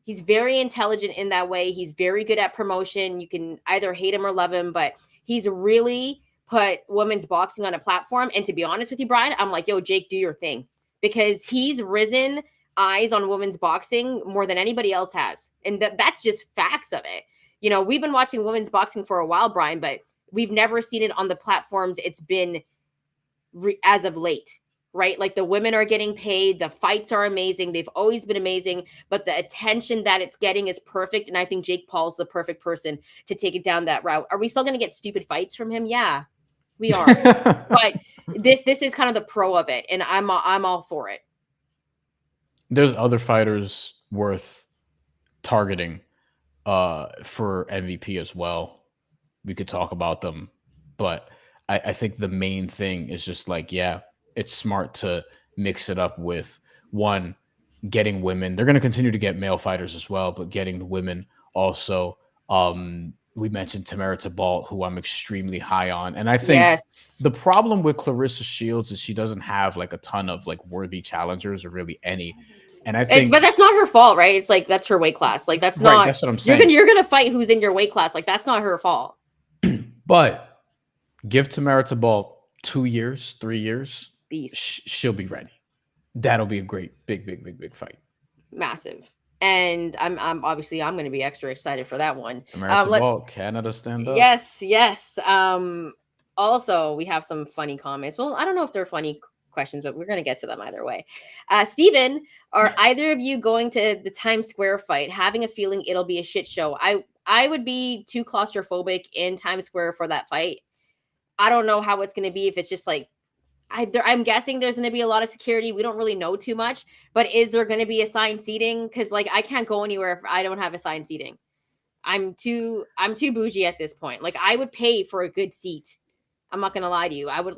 He's very intelligent in that way. He's very good at promotion. You can either hate him or love him, but he's really put women's boxing on a platform. And to be honest with you, Brian, I'm like, yo, Jake, do your thing, because he's risen eyes on women's boxing more than anybody else has. And that's just facts of it. We've been watching women's boxing for a while, Brian, but we've never seen it on the platforms it's been as of late. Right? Like the women are getting paid. The fights are amazing. They've always been amazing, but the attention that it's getting is perfect. And I think Jake Paul's the perfect person to take it down that route. Are we still going to get stupid fights from him? Yeah, we are. But this is kind of the pro of it. And I'm all for it. There's other fighters worth targeting for MVP as well. We could talk about them, but I think the main thing is just like, it's smart to mix it up with one, getting women. They're going to continue to get male fighters as well, but getting the women also. We mentioned Tamara Tabalt, who I'm extremely high on. And I think the problem with Clarissa Shields is she doesn't have like a ton of like worthy challengers or really any. And I think, but that's not her fault, right? It's like, that's her weight class. Like that's not, that's what I'm saying. You're going to fight who's in your weight class. Like that's not her fault. But give Tamara Tabalt 2 years, 3 years. She'll be ready. That'll be a great big fight. Massive. And I'm obviously I'm going to be extra excited for that one. Canada stand up. Yes. Also, we have some funny comments. Well, I don't know if they're funny questions, but we're going to get to them either way. Steven, are either of you going to the Times Square fight? Having a feeling it'll be a shit show. I would be too claustrophobic in Times Square for that fight. I don't know how it's going to be, if it's just like, I'm guessing there's going to be a lot of security. We don't really know too much, but is there going to be assigned seating? Because like I can't go anywhere if I don't have assigned seating. I'm too bougie at this point. Like I would pay for a good seat. I'm not going to lie to you. I would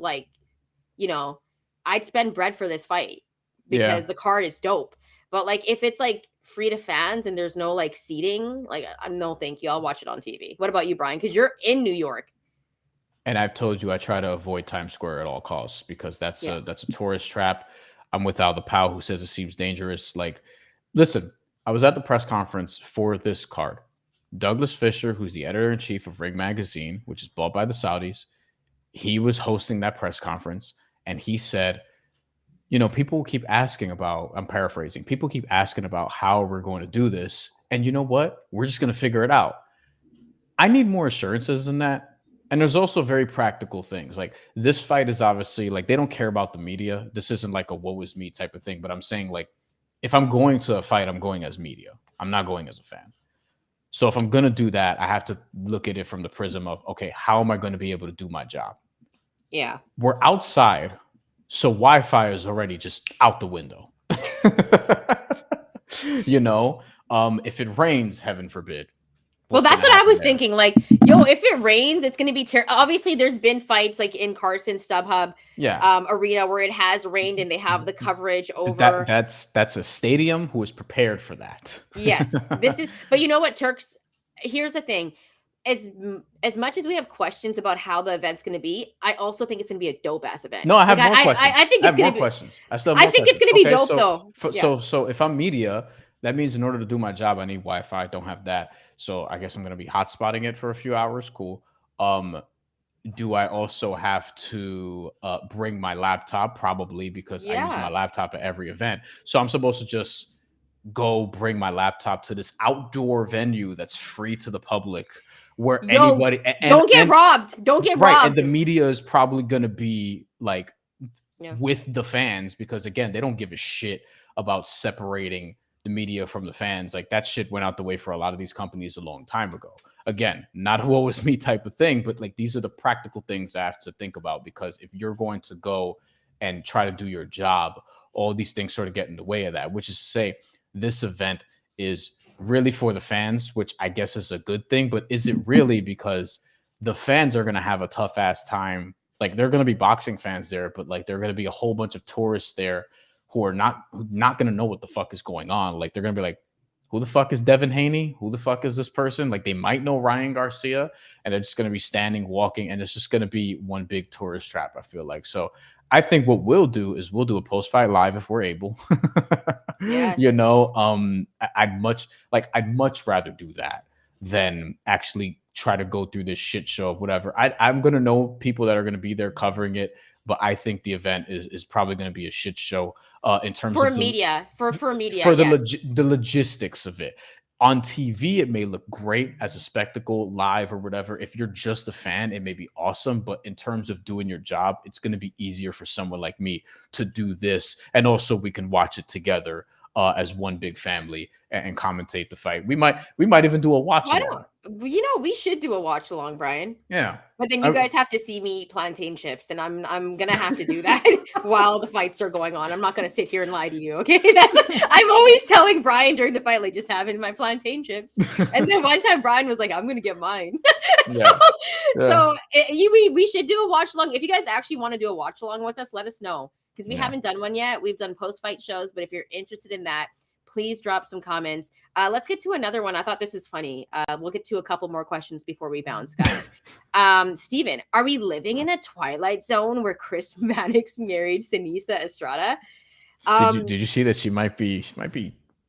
I'd spend bread for this fight because the card is dope. But like if it's like free to fans and there's no like seating, like no, thank you. I'll watch it on TV. What about you, Brian? Because you're in New York. And I've told you I try to avoid Times Square at all costs because that's a tourist trap. I'm with Al the Pow, who says it seems dangerous. Like, listen, I was at the press conference for this card. Douglas Fisher, who's the editor-in-chief of Ring Magazine, which is bought by the Saudis, he was hosting that press conference, and he said, people keep asking about, I'm paraphrasing, people keep asking about how we're going to do this, and you know what? We're just going to figure it out. I need more assurances than that. And there's also very practical things. Like this fight is obviously like, they don't care about the media. This isn't like a woe is me type of thing. But I'm saying like, if I'm going to a fight, I'm going as media. I'm not going as a fan. So if I'm going to do that, I have to look at it from the prism of, okay, how am I going to be able to do my job? Yeah. We're outside. So Wi-Fi is already just out the window. If it rains, heaven forbid, Well, what's that's gonna what I happen was there. thinking. Like, yo, if it rains, it's gonna be terrible. Obviously, there's been fights like in Carson StubHub Yeah. arena where it has rained and they have the coverage That over. that's a stadium who is prepared for that. Yes, this is. But you know what, Turks? Here's the thing: as much as we have questions about how the event's going to be, I also think it's going to be a dope ass event. No, I Like have more I questions. think I it's have going more to be. questions. I still have I more think it's questions. going to be Okay, dope though. Yeah. so if I'm media, that means in order to do my job, I need Wi-Fi. I don't have that, so I guess I'm gonna be hotspotting it for a few hours. Cool. Um, do I also have to bring my laptop? Probably because I use my Yeah. laptop at every event. So I'm supposed to just go bring my laptop to this outdoor venue that's free to the public, where Yo, anybody don't get robbed. Don't get right, and robbed. the media is probably gonna be like Yeah. with the fans because again they don't give a shit about separating the media from the fans. Like that shit went out the way for a lot of these companies a long time ago. Again, not a woe was me type of thing, but like these are the practical things I have to think about, because if you're going to go and try to do your job, all these things sort of get in the way of that, which is to say this event is really for the fans, which I guess is a good thing, but is it really? Because the fans are going to have a tough ass time. Like they're going to be boxing fans there, but like there are going to be a whole bunch of tourists there who are not going to know what the fuck is going on. Like they're going to be like, who the fuck is Devin Haney? Who the fuck is this person? Like they might know Ryan Garcia, and they're just going to be standing, walking, and it's just going to be one big tourist trap. I feel like. So I think what we'll do is we'll do a post fight live if we're able. You Yes. know, I'd much rather do that than actually try to go through this shit show of whatever. I'm gonna know people that are gonna be there covering it, but I think the event is probably gonna be a shit show in terms For of the media. For media, yes. the logistics of it. On TV, it may look great as a spectacle, live or whatever. If you're just a fan, it may be awesome. But in terms of doing your job, it's going to be easier for someone like me to do this. And also, we can watch it together as one big family and commentate the fight. We might even do a watch Why along. don't you know we should do a watch along, Brian? Yeah. But then you I, guys have to see me eat plantain chips, and I'm gonna have to do that while the fights are going on. I'm not gonna sit here and lie to you, okay? I'm always telling Brian during the fight, like just having my plantain chips. And then one time Brian was like, "I'm gonna get mine." so yeah. Yeah. we should do a watch along. If you guys actually want to do a watch along with us, let us know because we Yeah. haven't done one yet. We've done post fight shows, but if you're interested in that, please drop some comments. Let's get to another one. I thought this is funny. We'll get to a couple more questions before we bounce, guys. Steven, are we living in a twilight zone where Chris Mannix married Sinisa Estrada? Did you see that she might be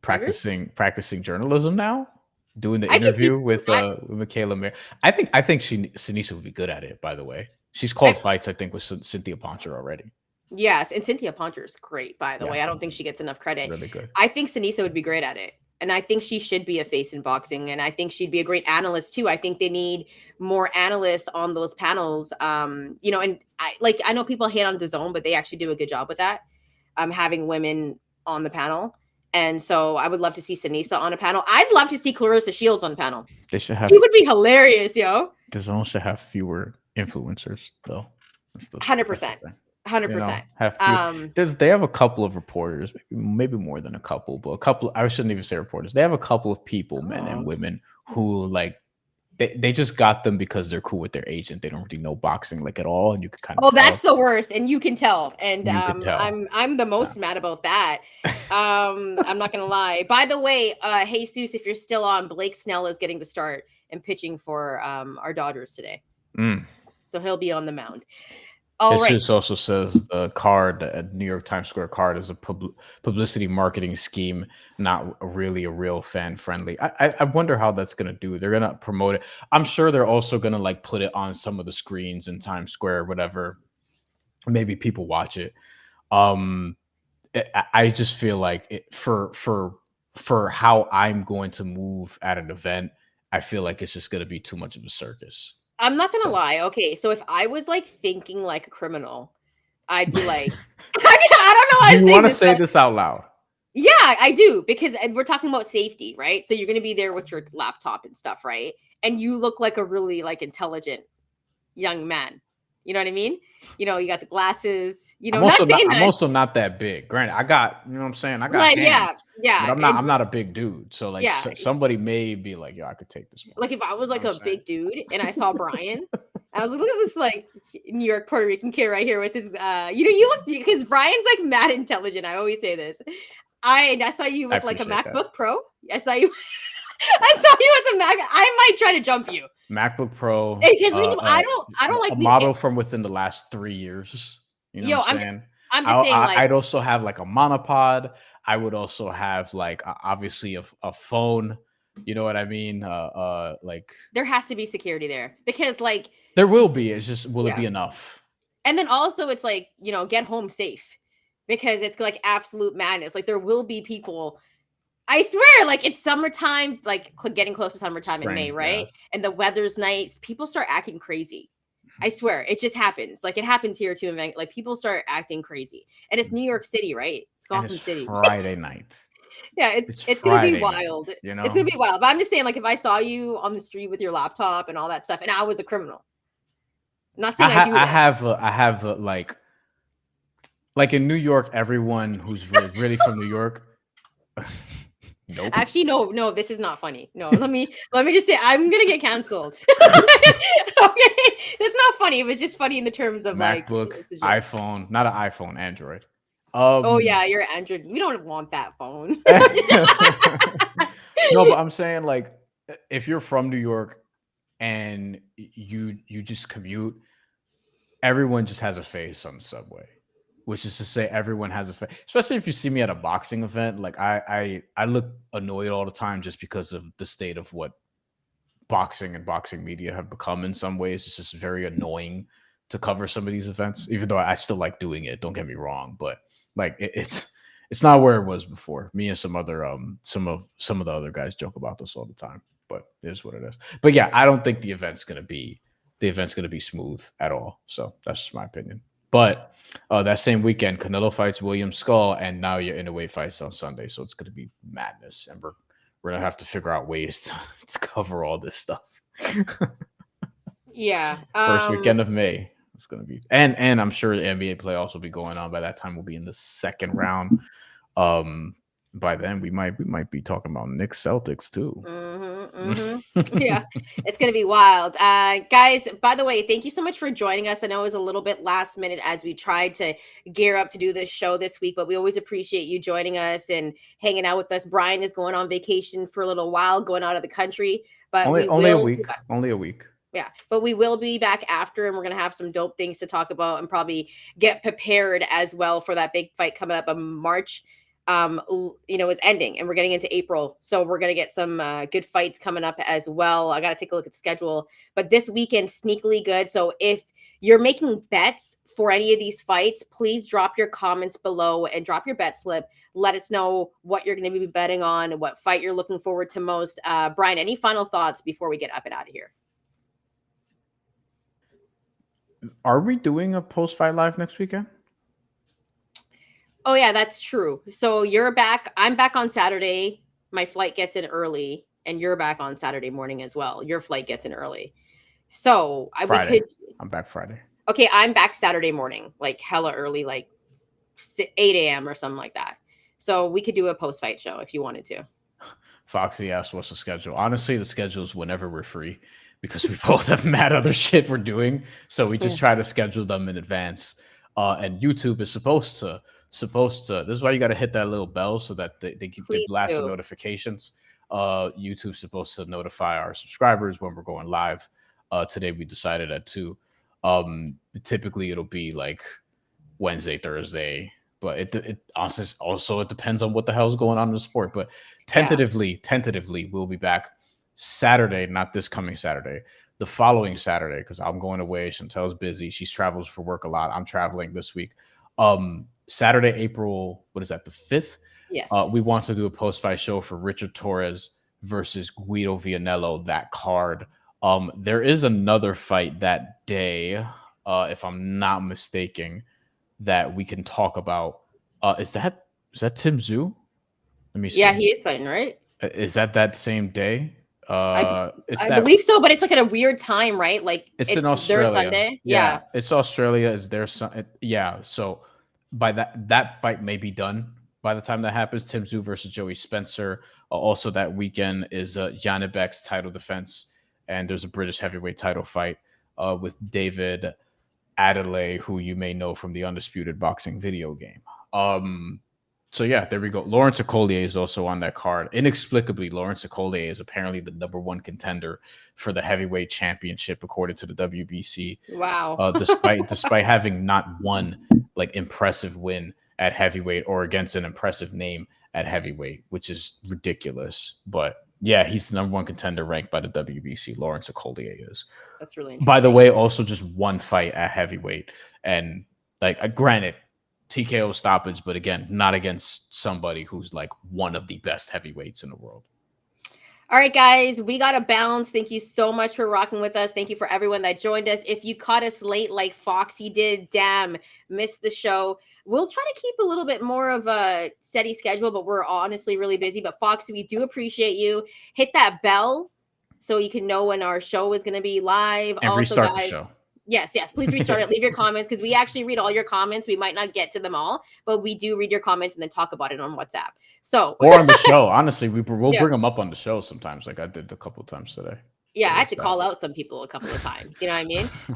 Rivers? practicing journalism now? Doing the I can see. interview with Mikaela Mayer. I think Sinisa would be good at it, by the way. She's I, called fights, I think, with Cynthia Poncher already. yes, and Cynthia Poncher is great, by the Yeah, way. I don't think she gets enough credit. really good. I think Sinisa would be great at it. And I think she should be a face in boxing. And I think she'd be a great analyst too. I think they need more analysts on those panels. And I know people hate on DAZN, but they actually do a good job with that. Having women on the panel. And so I would love to see Sinisa on a panel. I'd love to see Clarissa Shields on the panel. They should have She would be hilarious, yo. DAZN should have fewer influencers, though. That's the 100%. thing. 100%. Have few. They have a couple of reporters, maybe more than a couple, but a couple. I shouldn't even say reporters. They have a couple of people, men and women, who like they just got them because they're cool with their agent. They don't really know boxing like at all, and you can kind of Oh, tell. that's the worst, and you can tell. And You could tell. I'm the most mad about that. I'm not gonna lie. By the way, Jesus, if you're still on, Blake Snell is getting the start and pitching for our Dodgers today. So he'll be on the mound. All right. Jesus also says the card, the New York Times Square card, is a publicity marketing scheme, not really a real fan friendly. I wonder how that's going to do. They're going to promote it. I'm sure they're also going to like put it on some of the screens in Times Square, whatever. Maybe people watch it. I just feel like for how I'm going to move at an event, I feel like it's just going to be too much of a circus. I'm not gonna lie. Okay, so if I was like thinking like a criminal, I'd be like, I don't know. Do you want to say this out loud? Yeah, I do, because we're talking about safety, right? So you're going to be there with your laptop and stuff, right? And you look like a really like intelligent young man. You know what I mean? You got the glasses. I'm Not also not saying I'm that. also not that big. Granted, I got, you know what I'm saying? I got Like, yeah, hands, but yeah, I'm not a big dude. So like yeah. somebody may be like, yo, I could take this one. Like if I was You know like what I'm a saying? big dude and I saw Brian, I was like, look at this like New York Puerto Rican kid right here with his you look because Brian's like mad intelligent. I always say this. I saw you I with like a appreciate that. MacBook Pro. I saw you I saw you with a Mac. I might try to jump you. MacBook Pro, Because I don't like a the model from within the last 3 years. You know what yo, I'm saying? I'm just saying like I'd also have like a monopod. I would also have like obviously a phone. You know what I mean? Like there has to be security there because like there will be. It's just will it yeah. be enough? And then also it's like, get home safe because it's like absolute madness. Like there will be people. I swear, like it's summertime, like getting close to summertime in May, Spring, yeah. right? And the weather's nice. People start acting crazy. I swear, it just happens. Like it happens here too. Like people start acting crazy, and it's New York City, right? It's And it's Gotham City. Friday night. Yeah, It's it's gonna be Friday wild. night, you It's gonna know? be wild. But I'm just saying, like if I saw you on the street with your laptop and all that stuff, and I was a criminal, I'm not saying I do this. I have like in New York, everyone who's really from New York. Nope. Actually, no, no, this is not funny. No, let me just say I'm gonna get canceled. Okay, that's not funny. It was just funny in the terms of like MacBook, it's a joke. iPhone, not an iPhone, Android. Oh yeah, you're Android. We don't want that phone. No, but I'm saying like if you're from New York and you just commute, everyone just has a face on the subway, which is to say everyone has a face. Especially if you see me at a boxing event, like I look annoyed all the time just because of the state of what boxing and boxing media have become in some ways. It's just very annoying to cover some of these events, even though I still like doing it. Don't get me wrong, but like it's not where it was before. Me and some other some of the other guys joke about this all the time, but it is what it is. But yeah, I don't think the event's gonna be smooth at all. So that's just my opinion. But that same weekend, Canelo fights William Skull, and now your Inoue fights on Sunday, so it's gonna be madness, and we're gonna have to figure out ways to cover all this stuff. Yeah. First weekend of May. It's gonna be, and I'm sure the NBA playoffs will be going on by that time. We'll be in the second round. Um, by then we might be talking about Knicks Celtics too. Yeah, it's gonna be wild. Guys, by the way, thank you so much for joining us. I know it was a little bit last minute as we tried to gear up to do this show this week, but we always appreciate you joining us and hanging out with us. Brian is going on vacation for a little while, going out of the country, but we Only a will be week. back. Only a week. Yeah, but we will be back after, and we're gonna have some dope things to talk about, and probably get prepared as well for that big fight coming up in March. Is ending, and we're getting into April, so we're gonna get some good fights coming up as well. I gotta take a look at the schedule, but this weekend sneakily good. So if you're making bets for any of these fights, please drop your comments below and drop your bet slip. Let us know what you're going to be betting on, what fight you're looking forward to most. Brian, any final thoughts before we get up and out of here? Are we doing a post fight live next weekend? Oh yeah, that's true. So you're back. I'm back on Saturday. My flight gets in early, and you're back on Saturday morning as well. Your flight gets in early. So we Friday. could. I'm back Friday. Okay, I'm back Saturday morning, like hella early, like 8 a.m. or something like that. So we could do a post fight show if you wanted to. Foxy asked what's the schedule. Honestly, the schedule is whenever we're free because we both have mad other shit we're doing. So we just try to schedule them in advance. And YouTube is supposed to. This is why you got to hit that little bell so that they give Please blast of do. notifications. YouTube's supposed to notify our subscribers when we're going live. Today we decided at 2. Typically it'll be like Wednesday, Thursday, but it also it depends on what the hell's going on in the sport. But tentatively, we'll be back Saturday, not this coming Saturday, the following Saturday, because I'm going away. Chantel's busy. She travels for work a lot. I'm traveling this week. Saturday, April, what is that, the 5th? Yes. We want to do a post-fight show for Richard Torres versus Guido Vianello, that card. There is another fight that day, if I'm not mistaken, that we can talk about. Is that Tim Zhu? Let me see. Yeah, he is fighting, right? Is that same day? I It's I that believe so, but it's like at a weird time, right? Like It's in it's their Australia. Sunday. Yeah, Yeah. it's Australia. Is there some? Yeah. So by that fight may be done by the time that happens. Tim Tszyu versus Joey Spencer. Also that weekend is Janibek's title defense, and there's a British heavyweight title fight with David Adelaide, who you may know from the Undisputed Boxing video game. So yeah, there we go. Lawrence Okolie is also on that card. Inexplicably, Lawrence Okolie is apparently the number one contender for the heavyweight championship according to the WBC. Wow. Despite having not won like impressive win at heavyweight or against an impressive name at heavyweight, which is ridiculous. But yeah, he's the number one contender ranked by the WBC. Lawrence Okolie is. That's really By the interesting. way, also just one fight at heavyweight, and like granted, TKO stoppage, but again, not against somebody who's like one of the best heavyweights in the world. All right, guys, we got to bounce. Thank you so much for rocking with us. Thank you for everyone that joined us. If you caught us late like Foxy did, damn, missed the show. We'll try to keep a little bit more of a steady schedule, but we're honestly really busy. But Foxy, we do appreciate you. Hit that bell so you can know when our show is going to be live. And Also, restart the guys, show. yes, please restart it. Leave your comments because we actually read all your comments. We might not get to them all, but we do read your comments and then talk about it on WhatsApp. So, or on the show. Honestly, we'll yeah. bring them up on the show sometimes, like I did a couple of times today. Yeah, I had to call out some people a couple of times. You know what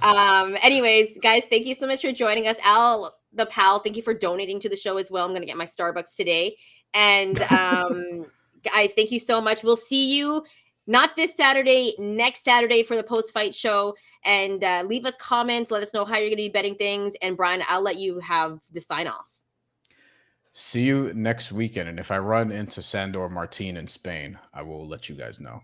I mean? Anyways, guys, thank you so much for joining us. Al, the pal, thank you for donating to the show as well. I'm going to get my Starbucks today. And guys, thank you so much. We'll see you not this Saturday, next Saturday for the post-fight show. And leave us comments. Let us know how you're going to be betting things. And Brian, I'll let you have the sign off. See you next weekend. And if I run into Sandor Martin in Spain, I will let you guys know.